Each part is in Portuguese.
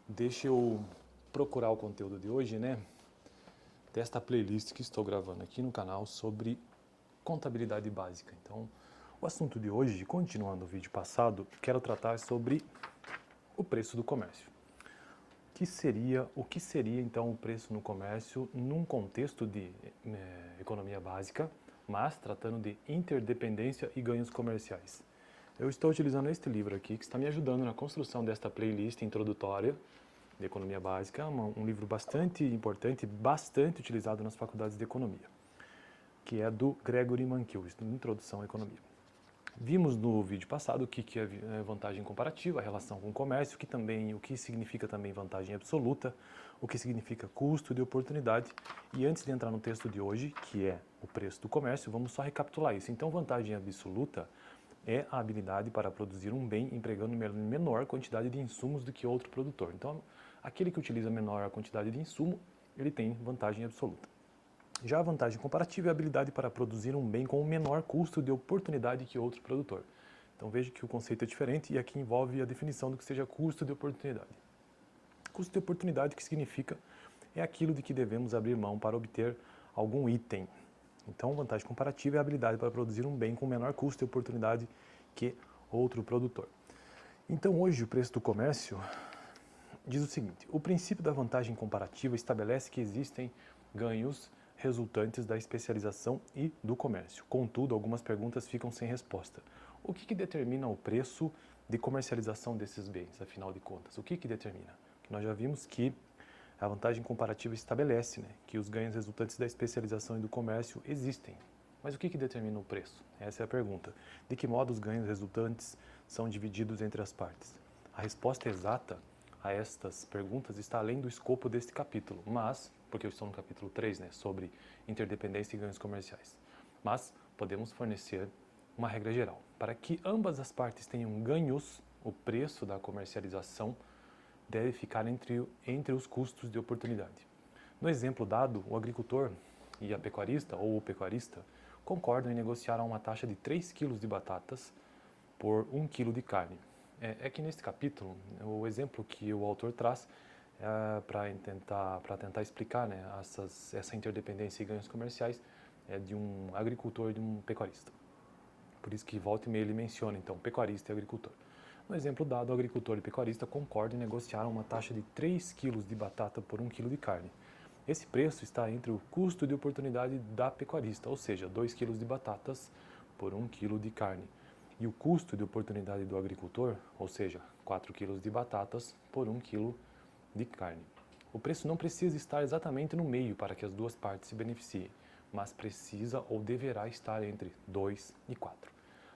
Deixa eu procurar o conteúdo de hoje, né? Desta playlist que estou gravando aqui no canal sobre contabilidade básica. Então, o assunto de hoje, continuando o vídeo passado, quero tratar sobre o preço do comércio. O que seria então o preço no comércio num contexto de economia básica, mas tratando de interdependência e ganhos comerciais. Eu estou utilizando este livro aqui, que está me ajudando na construção desta playlist introdutória de economia básica, um livro bastante importante, bastante utilizado nas faculdades de economia, que é do Gregory Mankiewicz, Introdução à Economia. Vimos no vídeo passado o que é vantagem comparativa, a relação com o comércio, o que significa também vantagem absoluta, o que significa custo de oportunidade. E antes de entrar no texto de hoje, que é o preço do comércio, vamos só recapitular isso. Então, vantagem absoluta é a habilidade para produzir um bem empregando menor quantidade de insumos do que outro produtor. Então, aquele que utiliza menor quantidade de insumo, ele tem vantagem absoluta. Já a vantagem comparativa é a habilidade para produzir um bem com o menor custo de oportunidade que outro produtor. Então veja que o conceito é diferente e aqui envolve a definição do que seja custo de oportunidade. Custo de oportunidade, que significa, é aquilo de que devemos abrir mão para obter algum item. Então, vantagem comparativa é a habilidade para produzir um bem com menor custo de oportunidade que outro produtor. Então, hoje, o preço do comércio diz o seguinte: o princípio da vantagem comparativa estabelece que existem ganhos resultantes da especialização e do comércio. Contudo, algumas perguntas ficam sem resposta. O que determina o preço de comercialização desses bens, afinal de contas? O que determina? Nós já vimos que a vantagem comparativa estabelece, que os ganhos resultantes da especialização e do comércio existem. Mas o que determina o preço? Essa é a pergunta. De que modo os ganhos resultantes são divididos entre as partes? A resposta exata a estas perguntas está além do escopo deste capítulo, mas, porque eu estou no capítulo 3, sobre interdependência e ganhos comerciais, mas podemos fornecer uma regra geral. Para que ambas as partes tenham ganhos, o preço da comercialização deve ficar entre os custos de oportunidade. No exemplo dado, o agricultor e a pecuarista, ou o pecuarista, concordam em negociar a uma taxa de 3 kg de batatas por 1 kg de carne. É que neste capítulo, o exemplo que o autor traz para tentar explicar essa interdependência e ganhos comerciais é de um agricultor e de um pecuarista. Por isso que volta e meia ele menciona, então, pecuarista e agricultor. No exemplo dado, o agricultor e pecuarista concordam em negociar uma taxa de 3 kg de batata por 1 kg de carne. Esse preço está entre o custo de oportunidade da pecuarista, ou seja, 2 kg de batatas por 1 kg de carne, e o custo de oportunidade do agricultor, ou seja, 4 kg de batatas por 1 kg de carne. O preço não precisa estar exatamente no meio para que as duas partes se beneficiem, mas precisa ou deverá estar entre 2 e 4.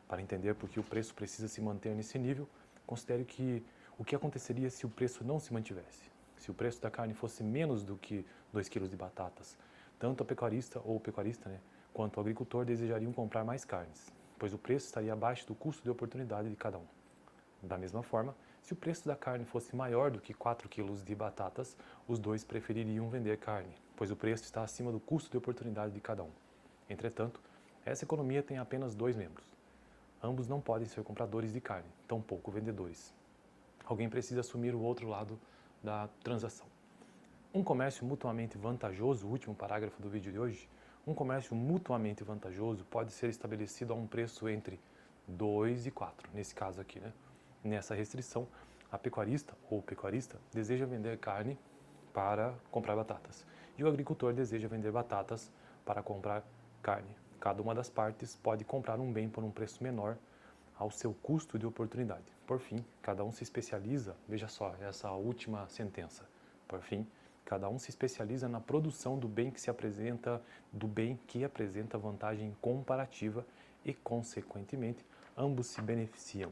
Para entender por que o preço precisa se manter nesse nível, considere que o que aconteceria se o preço não se mantivesse. Se o preço da carne fosse menos do que 2 kg de batatas, tanto a pecuarista ou o pecuarista, quanto o agricultor desejariam comprar mais carnes, pois o preço estaria abaixo do custo de oportunidade de cada um. Da mesma forma, se o preço da carne fosse maior do que 4 kg de batatas, os dois prefeririam vender carne, pois o preço está acima do custo de oportunidade de cada um. Entretanto, essa economia tem apenas dois membros. Ambos não podem ser compradores de carne, tampouco vendedores. Alguém precisa assumir o outro lado da transação. Um comércio mutuamente vantajoso, o último parágrafo do vídeo de hoje, um comércio mutuamente vantajoso pode ser estabelecido a um preço entre 2 e 4, nesse caso aqui, Nessa restrição, a pecuarista ou pecuarista deseja vender carne para comprar batatas e o agricultor deseja vender batatas para comprar carne. Cada uma das partes pode comprar um bem por um preço menor ao seu custo de oportunidade. Por fim, cada um se especializa, veja só essa última sentença, por fim, cada um se especializa na produção do bem que apresenta vantagem comparativa e, consequentemente, ambos se beneficiam.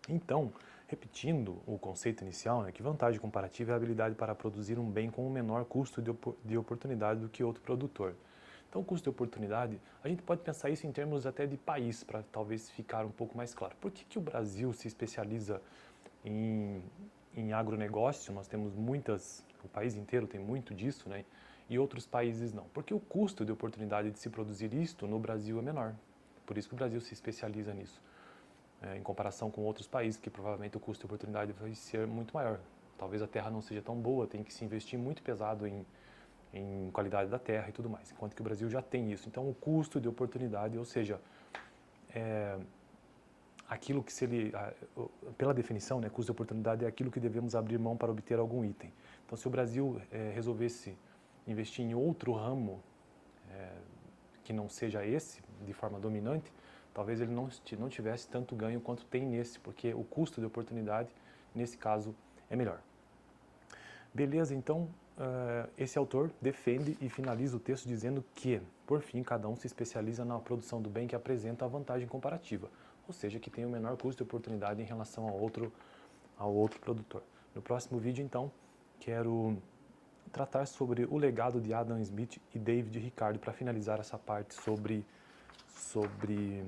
Então, repetindo o conceito inicial, que vantagem comparativa é a habilidade para produzir um bem com um menor custo de oportunidade do que outro produtor. Então, custo de oportunidade, a gente pode pensar isso em termos até de país, para talvez ficar um pouco mais claro. Por que o Brasil se especializa em agronegócio? Nós temos o país inteiro tem muito disso, e outros países não. Porque o custo de oportunidade de se produzir isto no Brasil é menor. Por isso que o Brasil se especializa nisso. Em comparação com outros países, que provavelmente o custo de oportunidade vai ser muito maior. talvez a terra não seja tão boa, tem que se investir muito pesado em qualidade da terra e tudo mais, enquanto que o Brasil já tem isso. Então, o custo de oportunidade, ou seja, aquilo que pela definição, né, custo de oportunidade é aquilo que devemos abrir mão para obter algum item. Então, se o Brasil resolvesse investir em outro ramo que não seja esse, de forma dominante, talvez ele não tivesse tanto ganho quanto tem nesse, porque o custo de oportunidade, nesse caso, é melhor. Beleza, então, esse autor defende e finaliza o texto dizendo que, por fim, cada um se especializa na produção do bem que apresenta a vantagem comparativa, ou seja, que tem o menor custo de oportunidade em relação ao outro produtor. No próximo vídeo, então, quero tratar sobre o legado de Adam Smith e David Ricardo para finalizar essa parte sobre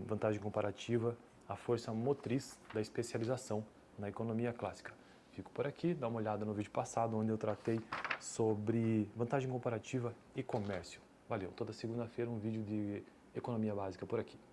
vantagem comparativa, a força motriz da especialização na economia clássica. Fico por aqui, dá uma olhada no vídeo passado onde eu tratei sobre vantagem comparativa e comércio. Valeu, toda segunda-feira um vídeo de economia básica por aqui.